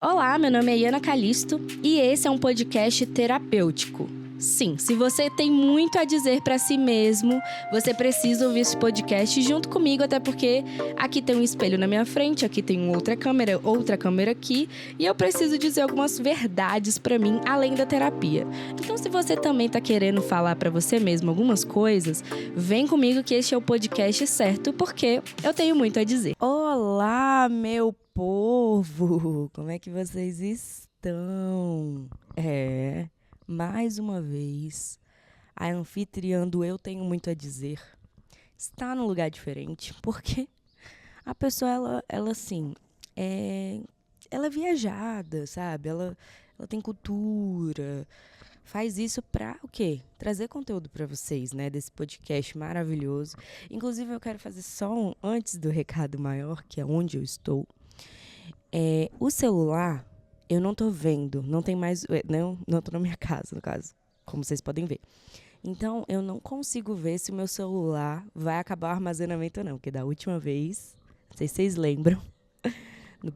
Olá, meu nome é Iana Calisto e esse é um podcast terapêutico. Sim, se você tem muito a dizer para si mesmo, você precisa ouvir esse podcast junto comigo, até porque aqui tem um espelho na minha frente, aqui tem outra câmera aqui, e eu preciso dizer algumas verdades para mim além da terapia. Então, se você também tá querendo falar para você mesmo algumas coisas, vem comigo que este é o podcast certo, porque eu tenho muito a dizer. Olá, meu povo! Como é que vocês estão? Mais uma vez, a anfitriã do Eu Tenho Muito a Dizer está num lugar diferente, porque a pessoa, ela assim, ela é viajada, sabe? Ela tem cultura, faz isso pra o quê? Trazer conteúdo pra vocês, né? Desse podcast maravilhoso. Inclusive, eu quero fazer antes do recado maior, que é onde eu estou. O celular, eu não tô vendo, não tem mais, não tô na minha casa, no caso, como vocês podem ver. Então, eu não consigo ver se o meu celular vai acabar o armazenamento ou não, porque da última vez, não sei se vocês lembram,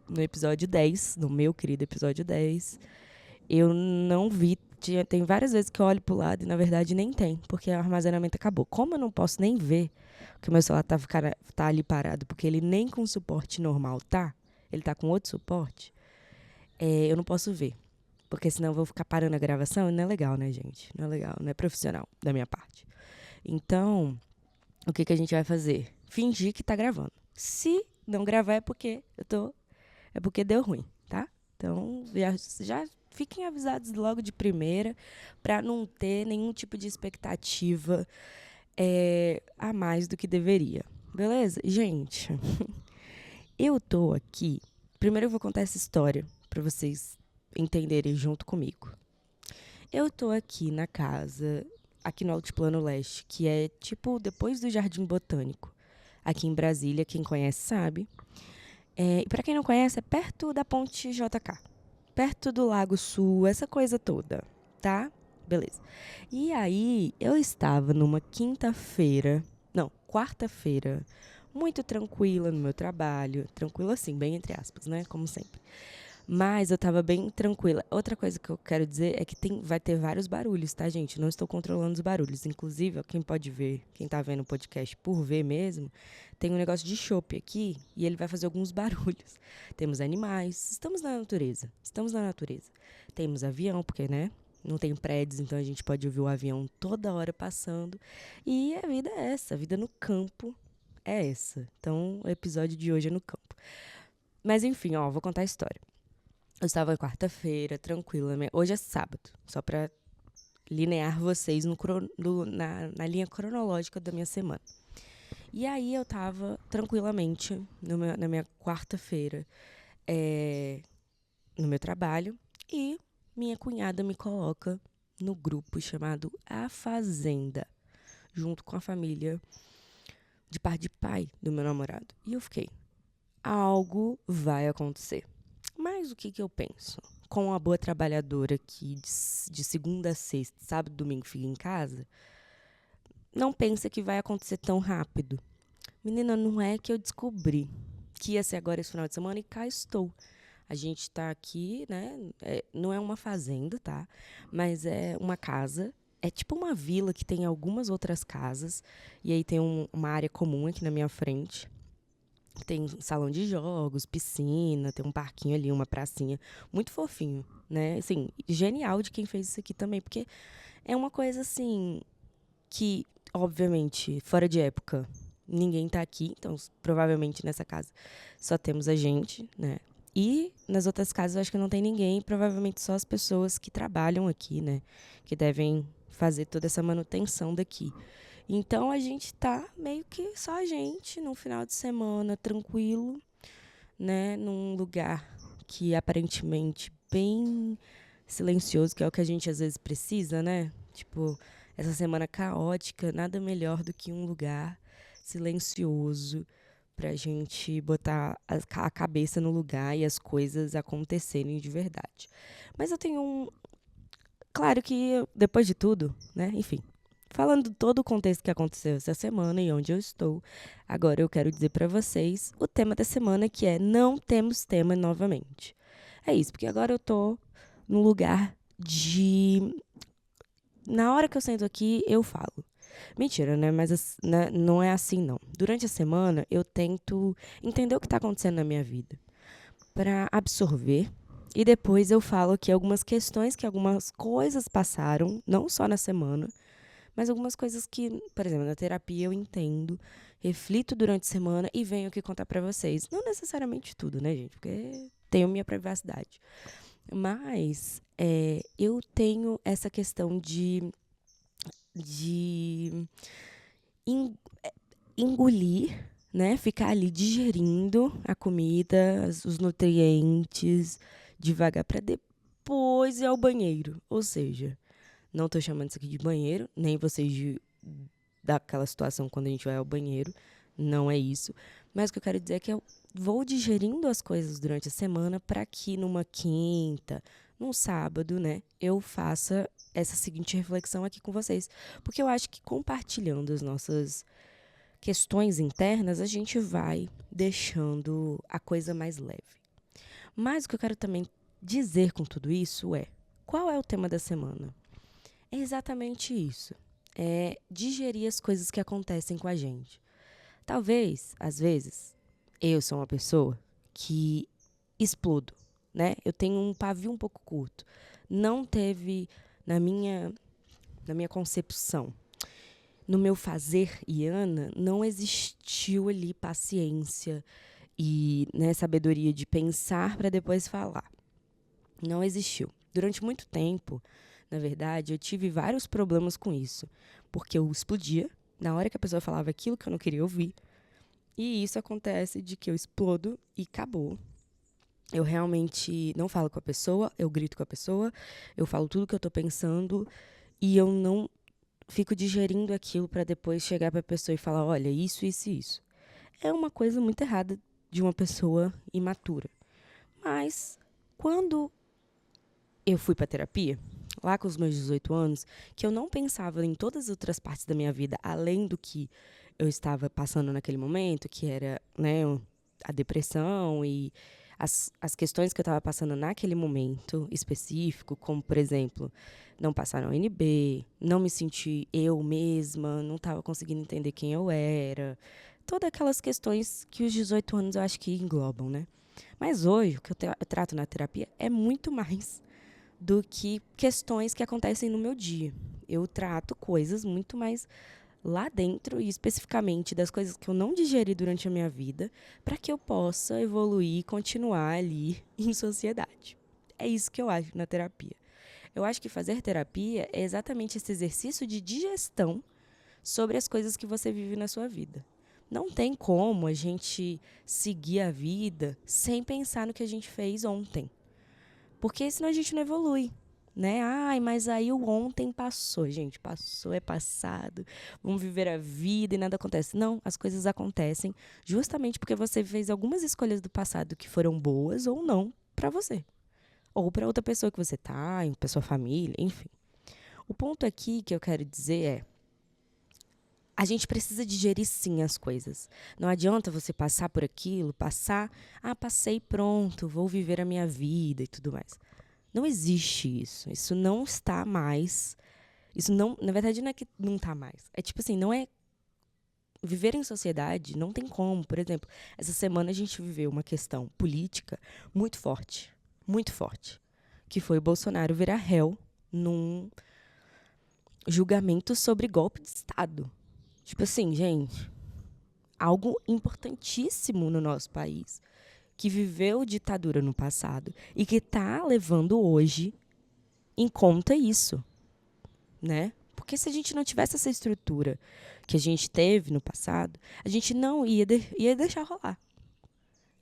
no episódio 10, no meu querido episódio 10, eu não vi, tem várias vezes que eu olho pro lado e na verdade nem tem, porque o armazenamento acabou. Como eu não posso nem ver que o meu celular tá ali parado, porque ele nem com suporte normal tá, ele tá com outro suporte, eu não posso ver. Porque senão eu vou ficar parando a gravação e não é legal, né, gente? Não é legal, não é profissional da minha parte. Então, o que a gente vai fazer? Fingir que tá gravando. Se não gravar é porque é porque deu ruim, tá? Então, já fiquem avisados logo de primeira para não ter nenhum tipo de expectativa a mais do que deveria. Beleza? Gente, eu tô aqui. Primeiro eu vou contar essa história para vocês entenderem junto comigo. Eu tô aqui na casa, aqui no Altiplano Leste, que é tipo depois do Jardim Botânico, aqui em Brasília, quem conhece sabe. E pra quem não conhece, é perto da Ponte JK, perto do Lago Sul, essa coisa toda, tá? Beleza. E aí, eu estava numa quarta-feira, muito tranquila no meu trabalho, tranquila assim, bem entre aspas, né, como sempre. Mas eu tava bem tranquila. Outra coisa que eu quero dizer é que vai ter vários barulhos, tá, gente? Não estou controlando os barulhos. Inclusive, ó, quem pode ver, quem tá vendo o podcast por ver mesmo, tem um negócio de chopp aqui e ele vai fazer alguns barulhos. Temos animais, estamos na natureza. Temos avião, porque, né? Não tem prédios, então a gente pode ouvir o avião toda hora passando. E a vida é essa, a vida no campo é essa. Então, o episódio de hoje é no campo. Mas enfim, ó, vou contar a história. Eu estava quarta-feira, tranquila. Hoje é sábado, só para linear vocês na linha cronológica da minha semana. E aí eu estava tranquilamente na minha quarta-feira, no meu trabalho, e minha cunhada me coloca no grupo chamado A Fazenda, junto com a família de parte de pai do meu namorado. E eu fiquei, algo vai acontecer. Mas o que eu penso? Com uma boa trabalhadora que de segunda a sexta, sábado e domingo fica em casa, não pensa que vai acontecer tão rápido. Menina, não é que eu descobri que ia ser agora esse final de semana e cá estou. A gente tá aqui, né? Não é uma fazenda, tá? Mas é uma casa. É tipo uma vila que tem algumas outras casas. E aí tem uma área comum aqui na minha frente. Tem salão de jogos, piscina, tem um parquinho ali, uma pracinha. Muito fofinho, né? Assim, genial de quem fez isso aqui também, porque é uma coisa, assim, que, obviamente, fora de época, ninguém tá aqui. Então, provavelmente, nessa casa só temos a gente, né? E nas outras casas eu acho que não tem ninguém. Provavelmente só as pessoas que trabalham aqui, né? Que devem fazer toda essa manutenção daqui. Então, a gente tá meio que só a gente, num final de semana tranquilo, né? Num lugar que aparentemente bem silencioso, que é o que a gente às vezes precisa, né? Tipo, essa semana caótica, nada melhor do que um lugar silencioso pra gente botar a cabeça no lugar e as coisas acontecerem de verdade. Mas eu tenho Claro que, depois de tudo, né? Enfim, falando de todo o contexto que aconteceu essa semana e onde eu estou, agora eu quero dizer para vocês o tema da semana, que é Não Temos Tema novamente. É isso, porque agora eu tô num lugar de... Na hora que eu sento aqui, eu falo. Mentira, né? Mas né, não é assim, não. Durante a semana, eu tento entender o que tá acontecendo na minha vida para absorver. E depois eu falo aqui algumas questões que algumas coisas passaram, não só na semana, mas algumas coisas que, por exemplo, na terapia eu entendo, reflito durante a semana e venho aqui contar pra vocês. Não necessariamente tudo, né, gente? Porque tenho minha privacidade. Mas eu tenho essa questão de en- engolir, né? Ficar ali digerindo a comida, os nutrientes, devagar para depois ir ao banheiro. Ou seja, não tô chamando isso aqui de banheiro, nem vocês daquela situação quando a gente vai ao banheiro. Não é isso. Mas o que eu quero dizer é que eu vou digerindo as coisas durante a semana para que numa quinta, num sábado, né, eu faça essa seguinte reflexão aqui com vocês. Porque eu acho que compartilhando as nossas questões internas, a gente vai deixando a coisa mais leve. Mas o que eu quero também dizer com tudo isso é: qual é o tema da semana? É exatamente isso. É digerir as coisas que acontecem com a gente. Talvez, às vezes, eu sou uma pessoa que explodo, né? Eu tenho um pavio um pouco curto. Não teve, na minha concepção, no meu fazer, Iana, não existiu ali paciência e, né, sabedoria de pensar para depois falar. Não existiu. Durante muito tempo, na verdade, eu tive vários problemas com isso. Porque eu explodia na hora que a pessoa falava aquilo que eu não queria ouvir. E isso acontece de que eu explodo e acabou. Eu realmente não falo com a pessoa, eu grito com a pessoa, eu falo tudo que eu tô pensando e eu não fico digerindo aquilo para depois chegar para a pessoa e falar: olha, isso, isso e isso. É uma coisa muito errada de uma pessoa imatura. Mas quando eu fui para terapia, lá com os meus 18 anos, que eu não pensava em todas as outras partes da minha vida, além do que eu estava passando naquele momento, que era, né, a depressão e as questões que eu estava passando naquele momento específico, como, por exemplo, não passar no UNB, não me sentir eu mesma, não estava conseguindo entender quem eu era. Todas aquelas questões que os 18 anos eu acho que englobam, né? Mas hoje, o que eu trato na terapia é muito mais do que questões que acontecem no meu dia. Eu trato coisas muito mais lá dentro e especificamente das coisas que eu não digeri durante a minha vida para que eu possa evoluir e continuar ali em sociedade. É isso que eu acho na terapia. Eu acho que fazer terapia é exatamente esse exercício de digestão sobre as coisas que você vive na sua vida. Não tem como a gente seguir a vida sem pensar no que a gente fez ontem. Porque senão a gente não evolui, né? Ai, mas aí o ontem passou. Gente, passou, é passado. Vamos viver a vida e nada acontece. Não, as coisas acontecem justamente porque você fez algumas escolhas do passado que foram boas ou não para você. Ou para outra pessoa que você tá, para sua família, enfim. O ponto aqui que eu quero dizer é: a gente precisa digerir sim as coisas. Não adianta você passar por aquilo, passei, pronto, vou viver a minha vida e tudo mais. Não existe isso. Isso não está mais. Isso não, na verdade, não é que não está mais. É tipo assim, não é. Viver em sociedade não tem como. Por exemplo, essa semana a gente viveu uma questão política muito forte. Muito forte. Que foi o Bolsonaro virar réu num julgamento sobre golpe de Estado. Tipo assim, gente, algo importantíssimo no nosso país, que viveu ditadura no passado e que está levando hoje em conta isso, né? Porque se a gente não tivesse essa estrutura que a gente teve no passado, a gente não ia deixar rolar.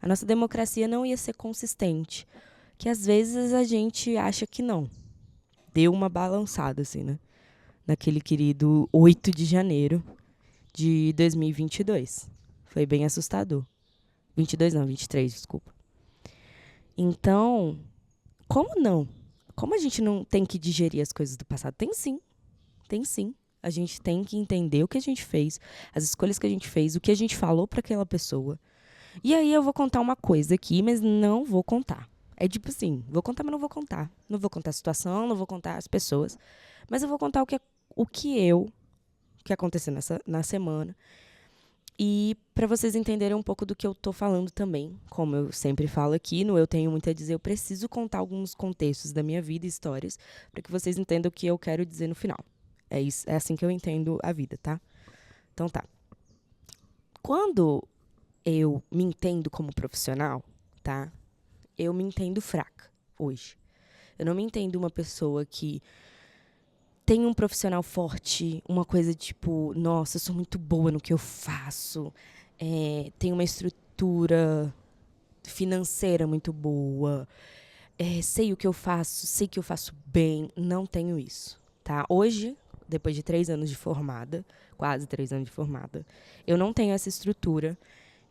A nossa democracia não ia ser consistente, que às vezes a gente acha que não. Deu uma balançada, assim, né? Naquele querido 8 de janeiro de 2022. Foi bem assustador. 22 não, 23, desculpa. Então, como não? Como a gente não tem que digerir as coisas do passado? Tem sim. Tem sim. A gente tem que entender o que a gente fez, as escolhas que a gente fez, o que a gente falou para aquela pessoa. E aí eu vou contar uma coisa aqui, mas não vou contar. É tipo assim, vou contar, mas não vou contar. Não vou contar a situação, não vou contar as pessoas. Mas eu vou contar o que aconteceu na semana. E para vocês entenderem um pouco do que eu tô falando também, como eu sempre falo aqui, no Eu Tenho Muito a Dizer, eu preciso contar alguns contextos da minha vida e histórias para que vocês entendam o que eu quero dizer no final. É isso, é assim que eu entendo a vida, tá? Então tá. Quando eu me entendo como profissional, tá? Eu me entendo fraca hoje. Eu não me entendo uma pessoa que tem um profissional forte, uma coisa tipo, nossa, eu sou muito boa no que eu faço, tenho uma estrutura financeira muito boa, sei o que eu faço, sei que eu faço bem, não tenho isso, tá? Hoje, depois de 3 anos de formada, quase 3 anos de formada, eu não tenho essa estrutura.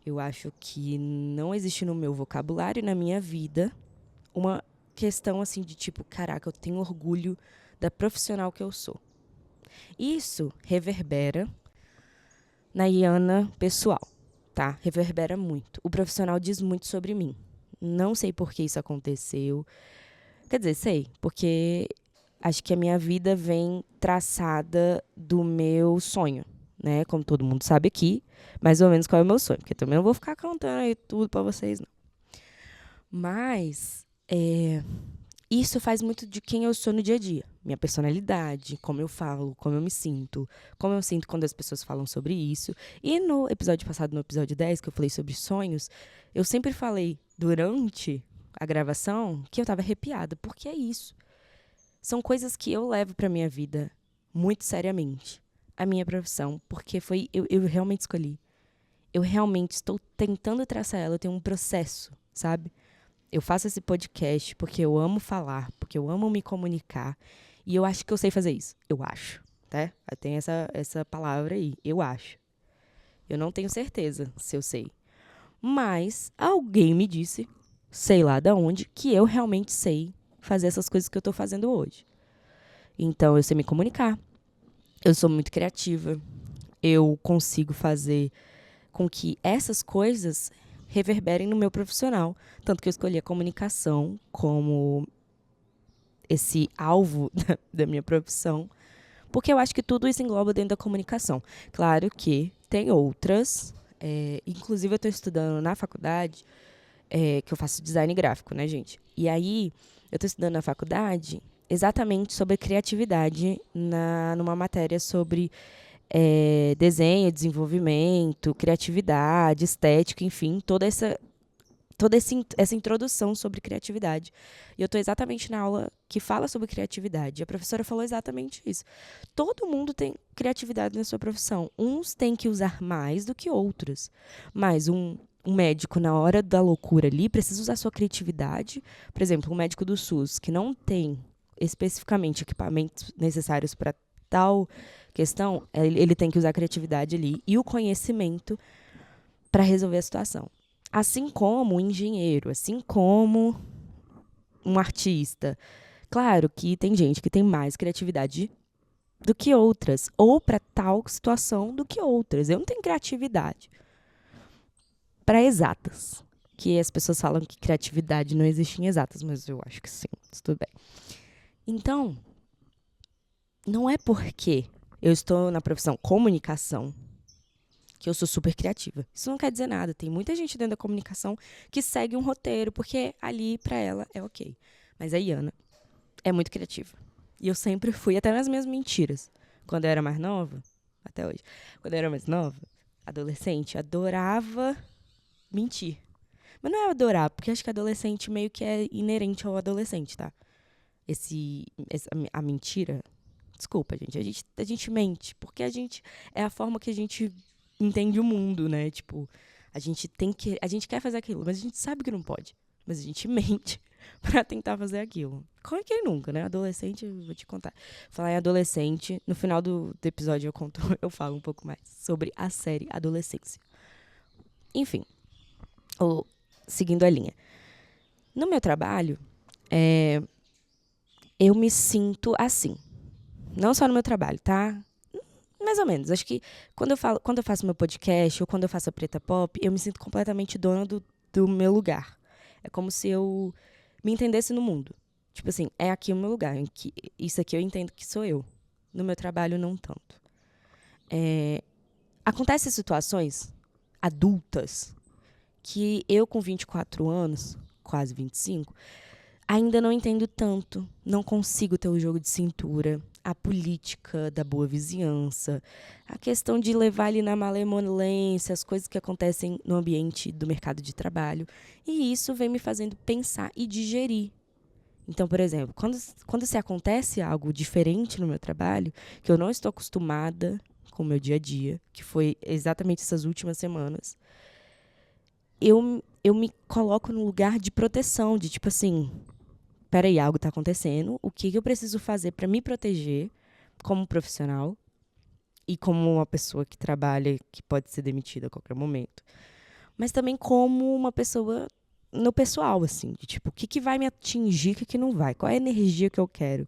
Eu acho que não existe no meu vocabulário e na minha vida uma questão assim de tipo, caraca, eu tenho orgulho da profissional que eu sou. Isso reverbera na Iana pessoal, tá? Reverbera muito. O profissional diz muito sobre mim. Não sei por que isso aconteceu. Quer dizer, sei, porque acho que a minha vida vem traçada do meu sonho, né? Como todo mundo sabe aqui, mais ou menos qual é o meu sonho, porque também não vou ficar contando aí tudo pra vocês, não. Mas isso faz muito de quem eu sou no dia a dia. Minha personalidade, como eu falo, como eu me sinto, como eu sinto quando as pessoas falam sobre isso. E no episódio passado, no episódio 10, que eu falei sobre sonhos, eu sempre falei, durante a gravação, que eu tava arrepiada. Porque é isso. São coisas que eu levo pra minha vida muito seriamente. A minha profissão, porque eu realmente escolhi. Eu realmente estou tentando traçar ela, eu tenho um processo, sabe? Eu faço esse podcast porque eu amo falar, porque eu amo me comunicar. E eu acho que eu sei fazer isso. Eu acho, tá? Tem essa palavra aí, eu acho. Eu não tenho certeza se eu sei. Mas alguém me disse, sei lá de onde, que eu realmente sei fazer essas coisas que eu tô fazendo hoje. Então, eu sei me comunicar. Eu sou muito criativa. Eu consigo fazer com que essas coisas reverberem no meu profissional. Tanto que eu escolhi a comunicação como esse alvo da minha profissão, porque eu acho que tudo isso engloba dentro da comunicação. Claro que tem outras, inclusive eu estou estudando na faculdade, que eu faço design gráfico, né, gente? E aí, eu estou estudando na faculdade exatamente sobre criatividade numa matéria sobre desenho, desenvolvimento, criatividade, estética, enfim, toda essa introdução sobre criatividade. E eu estou exatamente na aula que fala sobre criatividade. E a professora falou exatamente isso. Todo mundo tem criatividade na sua profissão. Uns têm que usar mais do que outros. Mas um médico, na hora da loucura ali, precisa usar sua criatividade. Por exemplo, um médico do SUS que não tem especificamente equipamentos necessários para tal questão, ele tem que usar a criatividade ali e o conhecimento para resolver a situação. Assim como um engenheiro, assim como um artista. Claro que tem gente que tem mais criatividade do que outras, ou para tal situação do que outras. Eu não tenho criatividade para exatas, que as pessoas falam que criatividade não existe em exatas, mas eu acho que sim, tudo bem. Então, não é porque eu estou na profissão comunicação que eu sou super criativa. Isso não quer dizer nada. Tem muita gente dentro da comunicação que segue um roteiro, porque ali, pra ela, é ok. Mas a Iana é muito criativa. E eu sempre fui, até nas minhas mentiras. Quando eu era mais nova, até hoje, quando eu era mais nova, adolescente, adorava mentir. Mas não é adorar, porque acho que adolescente meio que é inerente ao adolescente, tá? A mentira... Desculpa, gente. A gente mente, porque é a forma que a gente entende o mundo, né? Tipo, a gente quer fazer aquilo, mas a gente sabe que não pode. Mas a gente mente pra tentar fazer aquilo. Quem nunca, né? Adolescente, eu vou te contar. Falar em adolescente, no final do episódio eu falo um pouco mais sobre a série Adolescência. Enfim, seguindo a linha. No meu trabalho, eu me sinto assim. Não só no meu trabalho, tá? Mais ou menos. Acho que quando eu faço meu podcast ou quando eu faço a Preta Pop, eu me sinto completamente dona do meu lugar. É como se eu me entendesse no mundo. Tipo assim, é aqui o meu lugar. Isso aqui eu entendo que sou eu. No meu trabalho, não tanto. Acontecem situações adultas que eu, com 24 anos, quase 25, ainda não entendo tanto. Não consigo ter o jogo de cintura, a política da boa vizinhança, a questão de levar ali na malemolência as coisas que acontecem no ambiente do mercado de trabalho. E isso vem me fazendo pensar e digerir. Então, por exemplo, quando se acontece algo diferente no meu trabalho, que eu não estou acostumada com o meu dia a dia, que foi exatamente essas últimas semanas, eu me coloco num lugar de proteção, de tipo assim, peraí, algo está acontecendo, o que eu preciso fazer para me proteger como profissional e como uma pessoa que trabalha, que pode ser demitida a qualquer momento, mas também como uma pessoa no pessoal, assim, de tipo, o que vai me atingir, o que não vai, qual é a energia que eu quero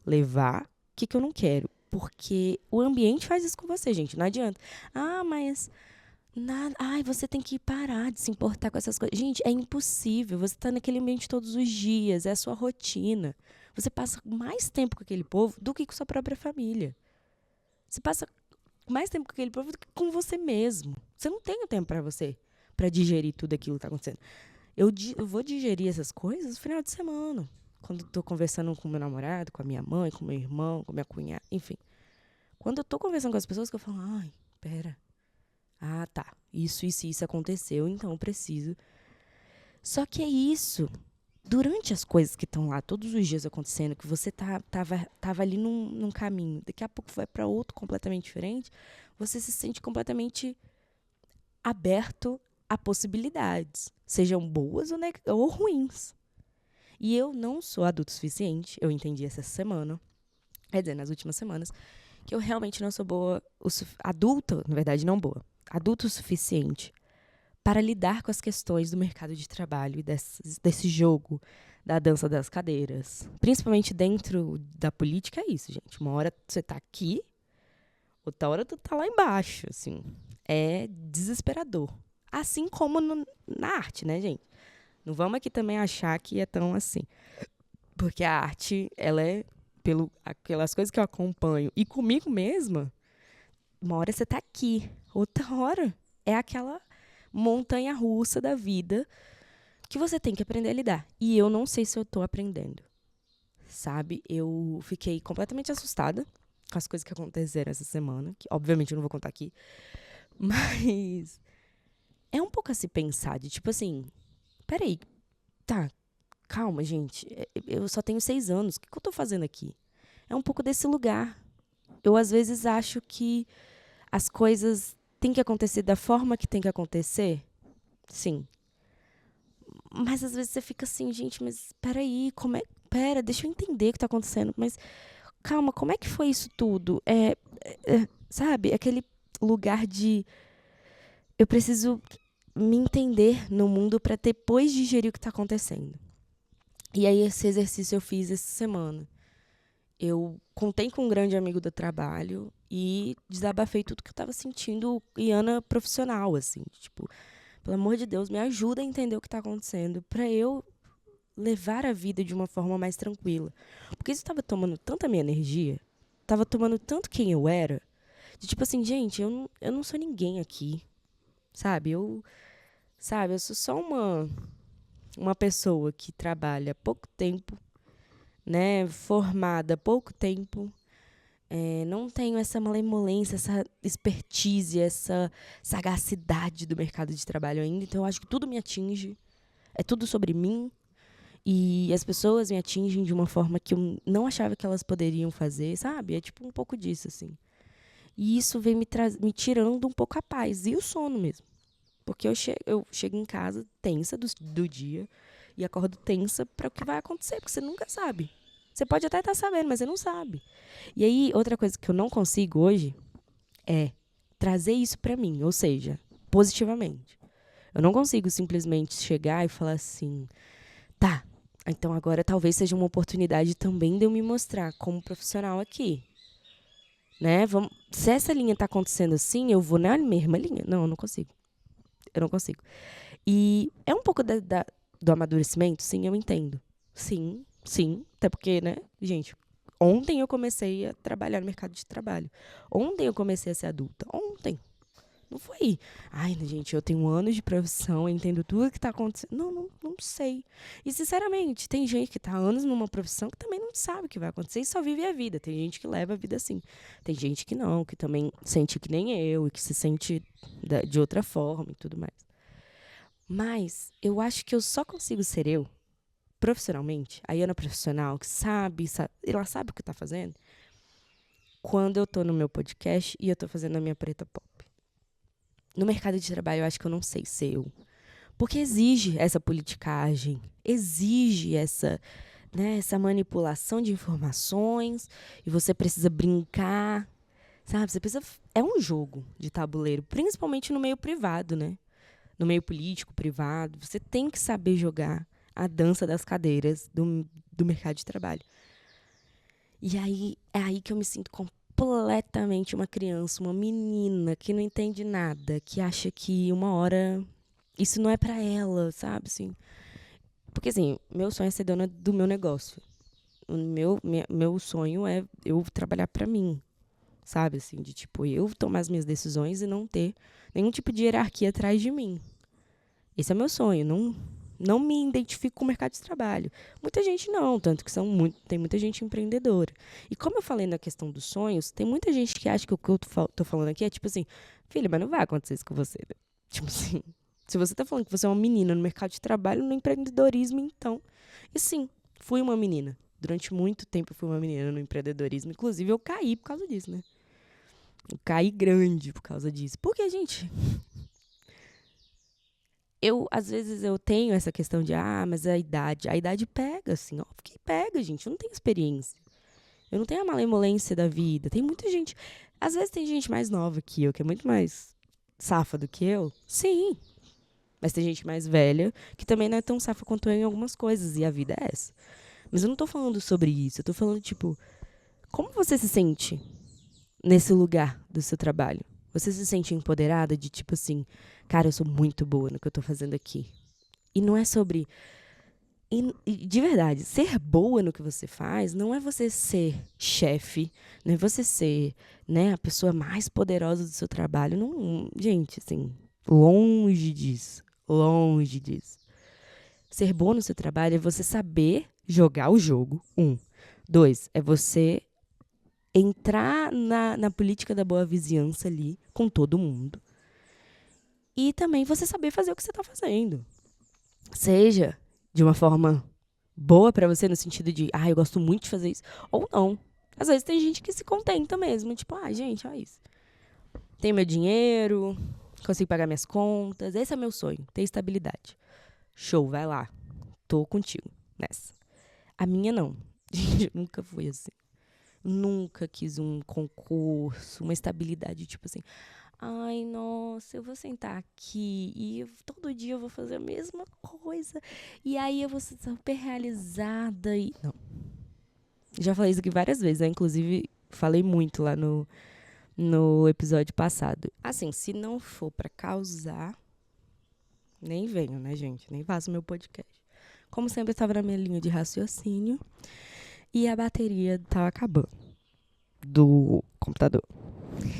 levar, o que eu não quero, porque o ambiente faz isso com você, gente, não adianta. Mas nada, você tem que parar de se importar com essas coisas. Gente, é impossível. Você está naquele ambiente todos os dias, é a sua rotina. Você passa mais tempo com aquele povo do que com sua própria família. Você passa mais tempo com aquele povo do que com você mesmo. Você não tem o tempo para você, para digerir tudo aquilo que está acontecendo. Eu vou digerir essas coisas no final de semana. Quando estou conversando com meu namorado, com a minha mãe, com meu irmão, com minha cunhada, enfim. Quando eu estou conversando com as pessoas, que eu falo, pera. Tá. Isso aconteceu, então eu preciso. Só que é isso. Durante as coisas que estão lá todos os dias acontecendo, que você tava ali num caminho, daqui a pouco vai para outro completamente diferente, você se sente completamente aberto a possibilidades, sejam boas ou ruins. E eu não sou adulto o suficiente, eu entendi essa semana, quer dizer, nas últimas semanas, que eu realmente não sou boa, adulta, na verdade não boa, adulto o suficiente para lidar com as questões do mercado de trabalho e desse jogo da dança das cadeiras. Principalmente dentro da política é isso, gente. Uma hora você tá aqui, outra hora tu tá lá embaixo, assim. É desesperador. Assim como na arte, né, gente? Não vamos aqui também achar que é tão assim. Porque a arte, ela é, pelas coisas que eu acompanho, e comigo mesma, uma hora você tá aqui, outra hora é aquela montanha-russa da vida que você tem que aprender a lidar. E eu não sei se eu tô aprendendo, sabe? Eu fiquei completamente assustada com as coisas que aconteceram essa semana, que obviamente eu não vou contar aqui, mas é um pouco a se pensar, de tipo assim, peraí, tá, calma, gente, eu só tenho 6 anos, o que eu tô fazendo aqui? É um pouco desse lugar. Eu, às vezes, acho que as coisas têm que acontecer da forma que tem que acontecer, sim. Mas, às vezes, você fica assim, gente, mas peraí, pera, deixa eu entender o que tá acontecendo, mas calma, como é que foi isso tudo? Sabe, aquele lugar de eu preciso me entender no mundo para depois digerir o que tá acontecendo. E aí, esse exercício eu fiz essa semana. Eu contei com um grande amigo do trabalho e desabafei tudo que eu estava sentindo, Iana profissional, assim. Tipo, pelo amor de Deus, me ajuda a entender o que está acontecendo para eu levar a vida de uma forma mais tranquila. Porque isso estava tomando tanta minha energia, estava tomando tanto quem eu era, de tipo assim, gente, eu não sou ninguém aqui, sabe? Eu sou só uma pessoa que trabalha pouco tempo, né, formada há pouco tempo, não tenho essa malemolência, essa expertise, essa sagacidade do mercado de trabalho ainda, então eu acho que tudo me atinge, é tudo sobre mim, e as pessoas me atingem de uma forma que eu não achava que elas poderiam fazer, sabe? É tipo um pouco disso, assim. E isso vem me tirando um pouco a paz, e o sono mesmo. Porque eu chego em casa tensa do dia, e acordo tensa para o que vai acontecer, porque você nunca sabe. Você pode até estar sabendo, mas você não sabe. E aí, outra coisa que eu não consigo hoje é trazer isso para mim, ou seja, positivamente. Eu não consigo simplesmente chegar e falar assim, tá, então agora talvez seja uma oportunidade também de eu me mostrar como profissional aqui. Né? Se essa linha tá acontecendo assim, eu vou na mesma linha. Não, eu não consigo. Eu não consigo. E é um pouco do amadurecimento, sim, eu entendo. Sim, sim. Até porque, né, gente, ontem eu comecei a trabalhar no mercado de trabalho. Ontem eu comecei a ser adulta. Ontem. Não foi. Ai, gente, eu tenho anos de profissão, eu entendo tudo que tá acontecendo. Não sei. E, sinceramente, tem gente que tá há anos numa profissão que também não sabe o que vai acontecer e só vive a vida. Tem gente que leva a vida assim. Tem gente que não, que também sente que nem eu e que se sente de outra forma e tudo mais. Mas eu acho que eu só consigo ser eu, profissionalmente, a Iana profissional, que ela sabe o que tá fazendo, quando eu tô no meu podcast e eu tô fazendo a minha preta pop. No mercado de trabalho, eu acho que eu não sei ser eu. Porque exige essa politicagem, exige essa manipulação de informações, e você precisa brincar, sabe? É um jogo de tabuleiro, principalmente no meio privado, né? No meio político, privado. Você tem que saber jogar a dança das cadeiras do mercado de trabalho. E aí, é aí que eu me sinto completamente uma criança, uma menina que não entende nada, que acha que uma hora isso não é pra ela, sabe? Assim, porque, assim, meu sonho é ser dona do meu negócio. Meu sonho é eu trabalhar pra mim, sabe? Assim, de, tipo, eu tomar as minhas decisões e não ter nenhum tipo de hierarquia atrás de mim. Esse é meu sonho. Não me identifico com o mercado de trabalho. Muita gente não, tanto que tem muita gente empreendedora. E como eu falei na questão dos sonhos, tem muita gente que acha que o que eu tô falando aqui é tipo assim, filha, mas não vai acontecer isso com você, né? Tipo assim, se você tá falando que você é uma menina no mercado de trabalho, no empreendedorismo, então. E sim, fui uma menina. Durante muito tempo eu fui uma menina no empreendedorismo. Inclusive, eu caí por causa disso, né? Eu caí grande por causa disso. Porque, gente, às vezes eu tenho essa questão de, mas a idade pega, assim, ó, porque pega, gente, eu não tenho experiência. Eu não tenho a malemolência da vida. Tem muita gente, às vezes tem gente mais nova que eu, que é muito mais safa do que eu. Sim, mas tem gente mais velha que também não é tão safa quanto eu em algumas coisas, e a vida é essa. Mas eu não tô falando sobre isso, eu tô falando, tipo, como você se sente nesse lugar do seu trabalho? Você se sente empoderada de, tipo assim, cara, eu sou muito boa no que eu tô fazendo aqui. E não é sobre... E de verdade, ser boa no que você faz não é você ser chefe, não é você ser, né, a pessoa mais poderosa do seu trabalho. Não, gente, assim, longe disso. Longe disso. Ser bom no seu trabalho é você saber jogar o jogo. 1. 2, é você entrar na política da boa vizinhança ali com todo mundo. E também você saber fazer o que você está fazendo. Seja de uma forma boa pra você, no sentido de, eu gosto muito de fazer isso, ou não. Às vezes tem gente que se contenta mesmo, tipo, gente, olha isso. Tenho meu dinheiro, consigo pagar minhas contas, esse é meu sonho, ter estabilidade. Show, vai lá, tô contigo nessa. A minha não, gente, nunca fui assim. Nunca quis um concurso, uma estabilidade, tipo assim, ai, nossa, eu vou sentar aqui e todo dia eu vou fazer a mesma coisa. E aí eu vou ser super realizada. Não. Já falei isso aqui várias vezes, né? Inclusive, falei muito lá no episódio passado. Assim, se não for pra causar, nem venho, né, gente? Nem faço meu podcast. Como sempre, eu estava na minha linha de raciocínio e a bateria tava acabando do computador.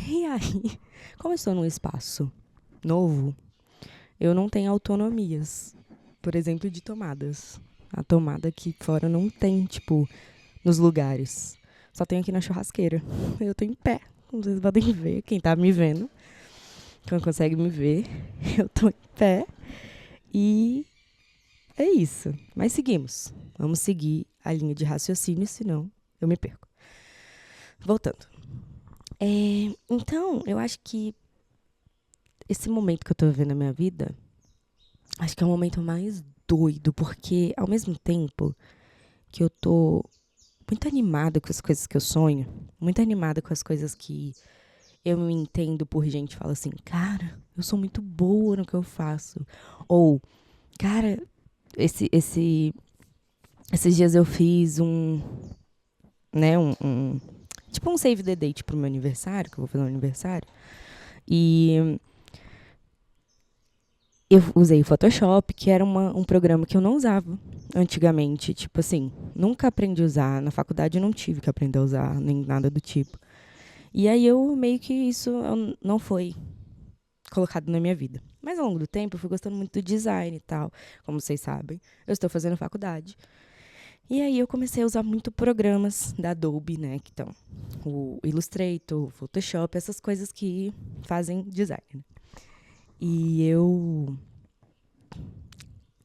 E aí, como eu estou num espaço novo, eu não tenho autonomias. Por exemplo, de tomadas. A tomada aqui fora não tem, tipo, nos lugares. Só tem aqui na churrasqueira. Eu tô em pé. Vocês podem ver, quem tá me vendo. Quem consegue me ver. Eu tô em pé. E é isso. Mas seguimos. Vamos seguir a linha de raciocínio, senão eu me perco. Voltando. Então, eu acho que esse momento que eu tô vivendo na minha vida, acho que é o momento mais doido, porque ao mesmo tempo que eu tô muito animada com as coisas que eu sonho, muito animada com as coisas que eu me entendo por gente que fala assim, cara, eu sou muito boa no que eu faço. Ou, cara, esses dias eu fiz tipo um save the date pro meu aniversário, que eu vou fazer um aniversário. E eu usei o Photoshop, que era um programa que eu não usava antigamente. Tipo assim, nunca aprendi a usar. Na faculdade eu não tive que aprender a usar, nem nada do tipo. E aí eu meio que isso não foi colocado na minha vida. Mas ao longo do tempo eu fui gostando muito do design e tal. Como vocês sabem, eu estou fazendo faculdade. E aí eu comecei a usar muito programas da Adobe, né? Que estão o Illustrator, o Photoshop, essas coisas que fazem design. E eu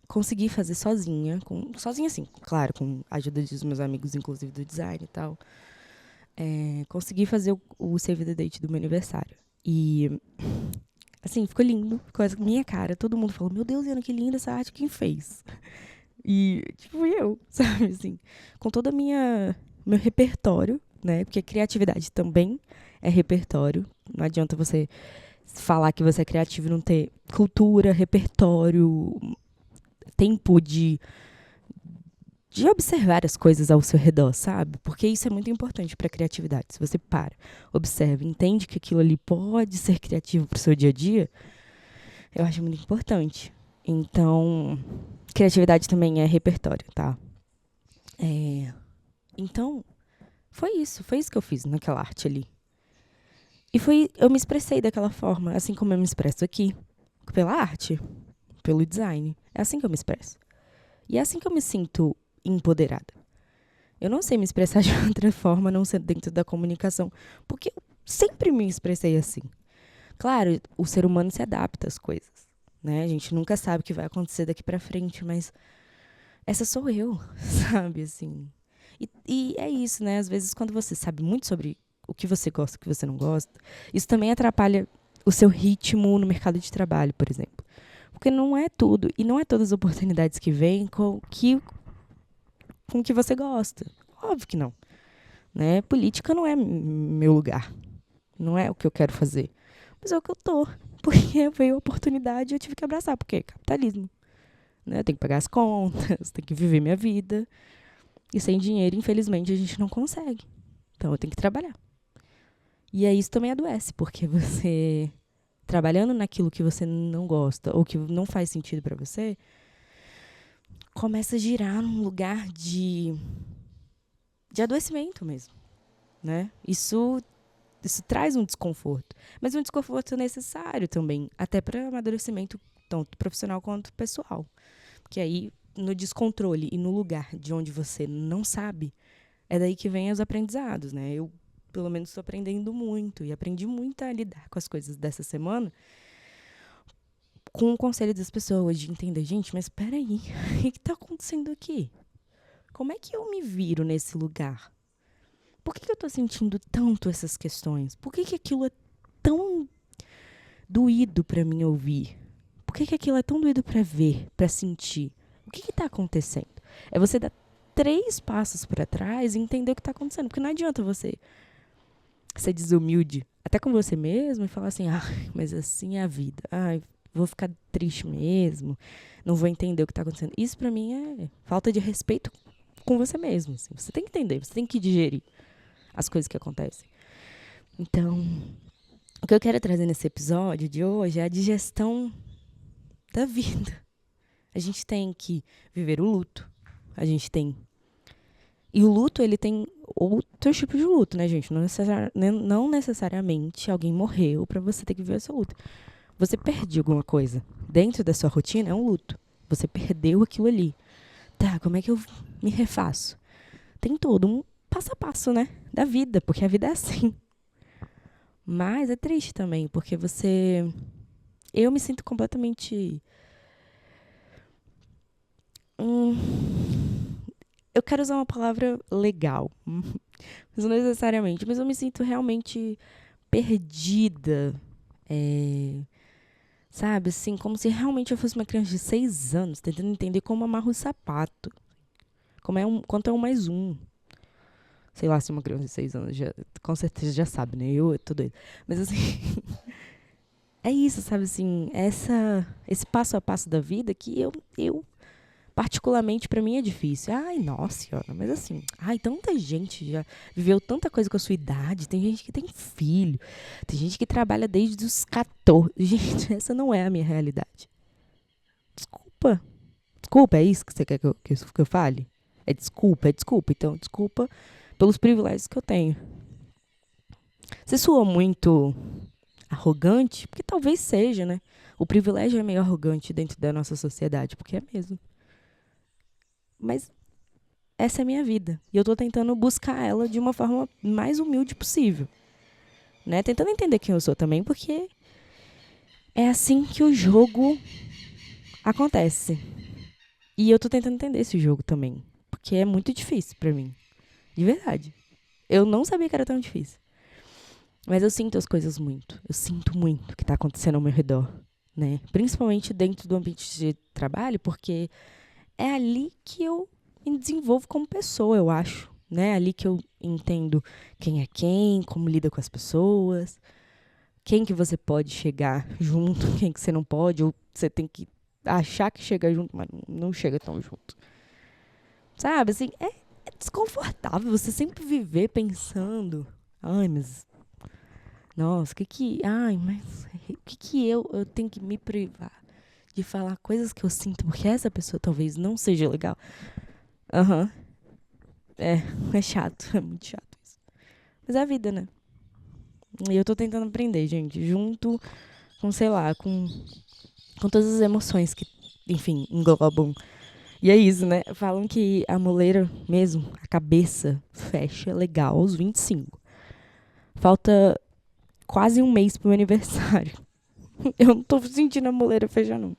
consegui fazer sozinha, sozinha assim, claro, com a ajuda dos meus amigos, inclusive do design e tal. Consegui fazer o Save the Date do meu aniversário. E, assim, ficou lindo, ficou a minha cara. Todo mundo falou, meu Deus, Ana, que linda essa arte, quem fez? E, tipo, eu, sabe, assim, com todo meu repertório, né? Porque criatividade também é repertório. Não adianta você falar que você é criativo e não ter cultura, repertório, tempo de observar as coisas ao seu redor, sabe? Porque isso é muito importante para a criatividade. Se você para, observa, entende que aquilo ali pode ser criativo para o seu dia a dia, eu acho muito importante. Então, criatividade também é repertório, tá? Então, foi isso que eu fiz naquela arte ali. E eu me expressei daquela forma, assim como eu me expresso aqui, pela arte, pelo design. É assim que eu me expresso. E é assim que eu me sinto empoderada. Eu não sei me expressar de outra forma, não ser dentro da comunicação, porque eu sempre me expressei assim. Claro, o ser humano se adapta às coisas, né? A gente nunca sabe o que vai acontecer daqui pra frente, mas essa sou eu, sabe, assim. E é isso, né? Às vezes, quando você sabe muito sobre o que você gosta e o que você não gosta, isso também atrapalha o seu ritmo no mercado de trabalho, por exemplo. Porque não é tudo, e não é todas as oportunidades que vêm com o que você gosta. Óbvio que não. Né? Política não é meu lugar. Não é o que eu quero fazer. Mas é o que eu tô. Porque veio a oportunidade e eu tive que abraçar. Porque é capitalismo. Né? Eu tenho que pagar as contas, tenho que viver minha vida. E sem dinheiro, infelizmente, a gente não consegue. Então eu tenho que trabalhar. E aí isso também adoece, porque você, trabalhando naquilo que você não gosta ou que não faz sentido para você, começa a girar num lugar de adoecimento mesmo, né? Isso traz um desconforto, mas um desconforto necessário também, até para amadurecimento tanto profissional quanto pessoal. Porque aí, no descontrole e no lugar de onde você não sabe, é daí que vem os aprendizados, né? Eu, pelo menos, estou aprendendo muito e aprendi muito a lidar com as coisas dessa semana com o conselho das pessoas, de entender, gente, mas peraí, o que está acontecendo aqui? Como é que eu me viro nesse lugar? Por que eu estou sentindo tanto essas questões? Por que aquilo é tão doído para mim ouvir? Por que aquilo é tão doído para ver, para sentir? O que está acontecendo? É você dar 3 passos para trás e entender o que está acontecendo. Porque não adianta você ser desumilde, até com você mesmo, e falar assim, mas assim é a vida. Vou ficar triste mesmo, não vou entender o que está acontecendo. Isso para mim é falta de respeito com você mesmo. Assim. Você tem que entender, você tem que digerir as coisas que acontecem. Então, o que eu quero trazer nesse episódio de hoje é a digestão da vida. A gente tem que viver o luto. A gente tem... E o luto, ele tem outro tipo de luto, né, gente? Não necessariamente alguém morreu para você ter que viver o seu luto. Você perdeu alguma coisa dentro da sua rotina, é um luto. Você perdeu aquilo ali. Tá, como é que eu me refaço? Tem todo um passo a passo, né? Da vida, porque a vida é assim. Mas é triste também, porque eu me sinto completamente... eu quero usar uma palavra legal. Mas não necessariamente. Mas eu me sinto realmente perdida. Sabe, assim, como se realmente eu fosse uma criança de 6 anos, tentando entender como amarro o sapato. Quanto é um mais um. Sei lá, se uma criança de 6 anos já, com certeza já sabe, né? Eu tô doida. Mas assim, é isso, sabe, assim, esse passo a passo da vida que eu particularmente, pra mim é difícil. Nossa senhora, mas assim, tanta gente já viveu tanta coisa com a sua idade. Tem gente que tem filho, tem gente que trabalha desde os 14. Gente, essa não é a minha realidade. Desculpa. Desculpa, é isso que você quer que eu fale? É desculpa. Então, desculpa pelos privilégios que eu tenho. Você soa muito arrogante? Porque talvez seja, né? O privilégio é meio arrogante dentro da nossa sociedade, porque é mesmo. Mas essa é a minha vida. E eu tô tentando buscar ela de uma forma mais humilde possível. Né? Tentando entender quem eu sou também, porque é assim que o jogo acontece. E eu tô tentando entender esse jogo também. Porque é muito difícil pra mim. De verdade. Eu não sabia que era tão difícil. Mas eu sinto as coisas muito. Eu sinto muito o que tá acontecendo ao meu redor. Né? Principalmente dentro do ambiente de trabalho, porque é ali que eu me desenvolvo como pessoa, eu acho. Né? É ali que eu entendo quem é quem, como lida com as pessoas, quem que você pode chegar junto, quem que você não pode, ou você tem que achar que chega junto, mas não chega tão junto. Sabe, assim, é desconfortável você sempre viver pensando, ai, mas, nossa, o que eu tenho que me privar de falar coisas que eu sinto, porque essa pessoa talvez não seja legal. Aham. É chato, é muito chato isso. Mas é a vida, né? E eu tô tentando aprender, gente, junto com, sei lá, com todas as emoções que, enfim, englobam. E é isso, né? Falam que a moleira mesmo, a cabeça, fecha legal aos 25. Falta quase um mês pro meu aniversário. Eu não tô sentindo a moleira fechar, não.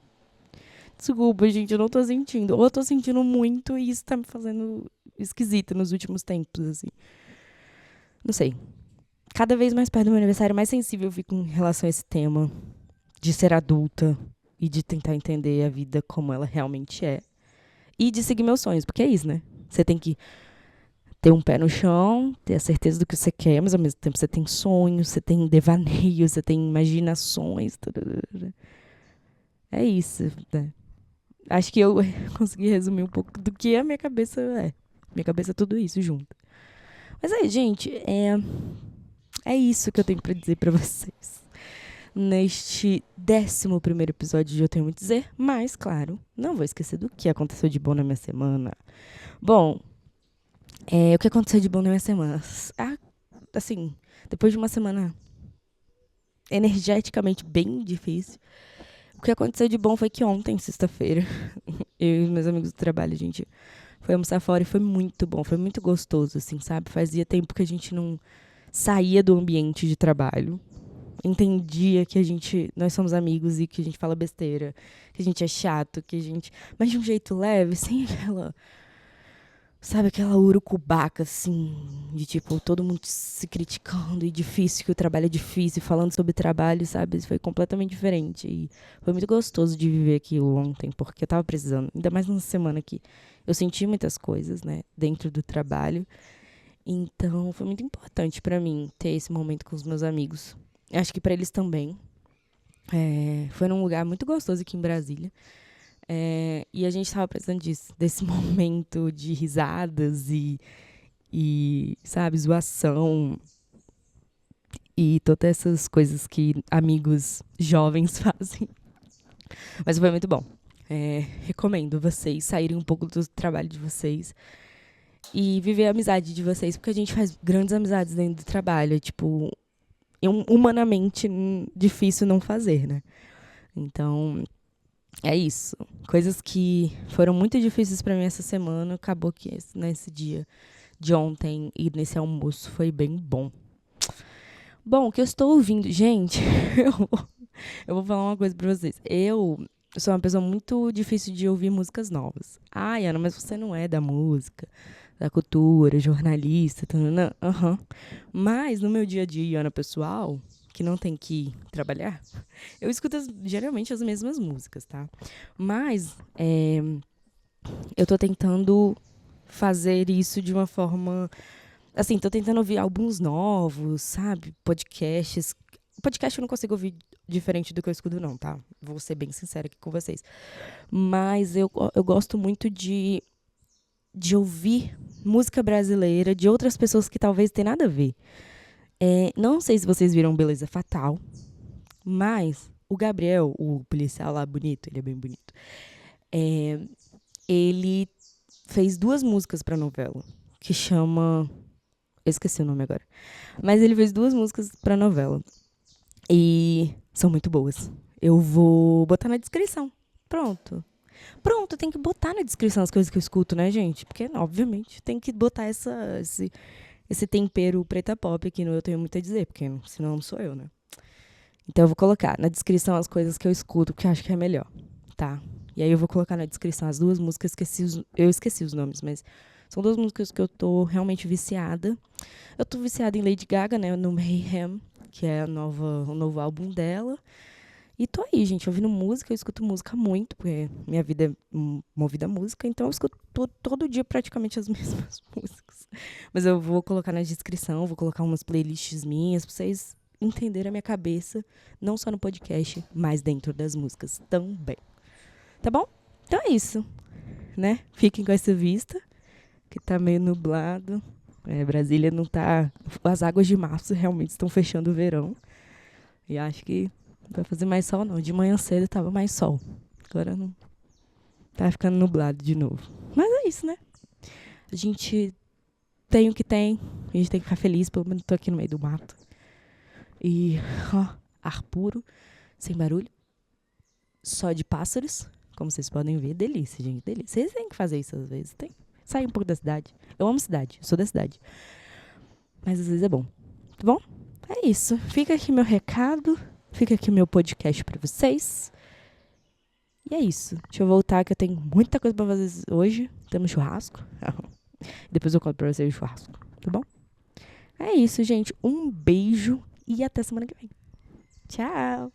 Desculpa, gente, eu não tô sentindo. Ou eu tô sentindo muito e isso tá me fazendo esquisita nos últimos tempos, assim. Não sei. Cada vez mais perto do meu aniversário, mais sensível eu fico em relação a esse tema de ser adulta e de tentar entender a vida como ela realmente é. E de seguir meus sonhos, porque é isso, né? Você tem que ter um pé no chão, ter a certeza do que você quer, mas ao mesmo tempo você tem sonhos, você tem devaneios, você tem imaginações. É isso, né? Acho que eu consegui resumir um pouco do que a minha cabeça é. Minha cabeça é tudo isso junto. Mas aí, gente, é isso que eu tenho pra dizer pra vocês. Neste 11º episódio de Eu Tenho Muito a Dizer, mas, claro, não vou esquecer do que aconteceu de bom na minha semana. Bom, o que aconteceu de bom na minha semana? Assim, depois de uma semana energeticamente bem difícil, o que aconteceu de bom foi que ontem, sexta-feira, eu e os meus amigos do trabalho, a gente foi almoçar fora e foi muito bom, foi muito gostoso, assim, sabe? Fazia tempo que a gente não saía do ambiente de trabalho. Entendia que nós somos amigos e que a gente fala besteira, que a gente é chato, mas de um jeito leve, sem aquela urucubaca, assim, de tipo, todo mundo se criticando e difícil, que o trabalho é difícil, falando sobre trabalho, sabe? Foi completamente diferente. E foi muito gostoso de viver aquilo ontem, porque eu tava precisando, ainda mais numa semana que eu senti muitas coisas, né, dentro do trabalho. Então, foi muito importante pra mim ter esse momento com os meus amigos. Acho que pra eles também. Foi num lugar muito gostoso aqui em Brasília. E a gente tava precisando desse momento de risadas e, sabe, zoação e todas essas coisas que amigos jovens fazem. Mas foi muito bom. Recomendo vocês saírem um pouco do trabalho de vocês e viver a amizade de vocês, porque a gente faz grandes amizades dentro do trabalho. É, tipo, humanamente difícil não fazer, né? Então, é isso. Coisas que foram muito difíceis pra mim essa semana, acabou que nesse dia de ontem e nesse almoço foi bem bom. Bom, o que eu estou ouvindo... Gente, eu vou falar uma coisa pra vocês. Eu sou uma pessoa muito difícil de ouvir músicas novas. Ai, Ana, mas você não é da música, da cultura, jornalista, Mas no meu dia a dia, Ana, pessoal, que não tem que trabalhar, eu escuto geralmente as mesmas músicas, tá? Mas eu tô tentando fazer isso de uma forma... Assim, tô tentando ouvir álbuns novos, sabe? Podcasts. Podcast eu não consigo ouvir diferente do que eu escuto, não, tá? Vou ser bem sincera aqui com vocês. Mas eu gosto muito de ouvir música brasileira de outras pessoas que talvez tenham nada a ver. Não sei se vocês viram Beleza Fatal, mas O Gabriel, o policial lá bonito, ele é bem bonito. Ele fez 2 músicas pra novela, que chama... Eu esqueci o nome agora. Mas ele fez 2 músicas pra novela. E são muito boas. Eu vou botar na descrição. Pronto, tem que botar na descrição as coisas que eu escuto, né, gente? Porque, obviamente, tem que botar esse tempero preta pop aqui no Eu Tenho Muito a Dizer, porque senão não sou eu, né? Então eu vou colocar na descrição as coisas que eu escuto, que eu acho que é melhor, tá? E aí eu vou colocar na descrição as 2 músicas, eu esqueci os nomes, mas são 2 músicas que eu tô realmente viciada. Eu tô viciada em Lady Gaga, né, no Mayhem, que é o novo álbum dela. E tô aí, gente, ouvindo música, eu escuto música muito, porque minha vida é movida a música, então eu escuto todo dia praticamente as mesmas músicas. Mas eu vou colocar na descrição, vou colocar umas playlists minhas pra vocês entenderem a minha cabeça, não só no podcast, mas dentro das músicas também. Tá bom? Então é isso, né? Fiquem com essa vista, que tá meio nublado. Brasília não tá... As águas de março realmente estão fechando o verão. E acho que não vai fazer mais sol, não. De manhã cedo tava mais sol. Agora não. Tá ficando nublado de novo. Mas é isso, né? A gente tem o que tem. A gente tem que ficar feliz. Pelo menos tô aqui no meio do mato. E, ar puro, sem barulho. Só de pássaros. Como vocês podem ver. Delícia, gente. Delícia. Vocês têm que fazer isso às vezes. Tem. Sair um pouco da cidade. Eu amo cidade. Sou da cidade. Mas às vezes é bom. Tá bom? É isso. Fica aqui meu recado. Fica aqui meu podcast pra vocês. E é isso. Deixa eu voltar que eu tenho muita coisa pra fazer hoje. Temos churrasco. Depois eu conto pra vocês o churrasco. Tá bom? É isso, gente. Um beijo e até semana que vem. Tchau!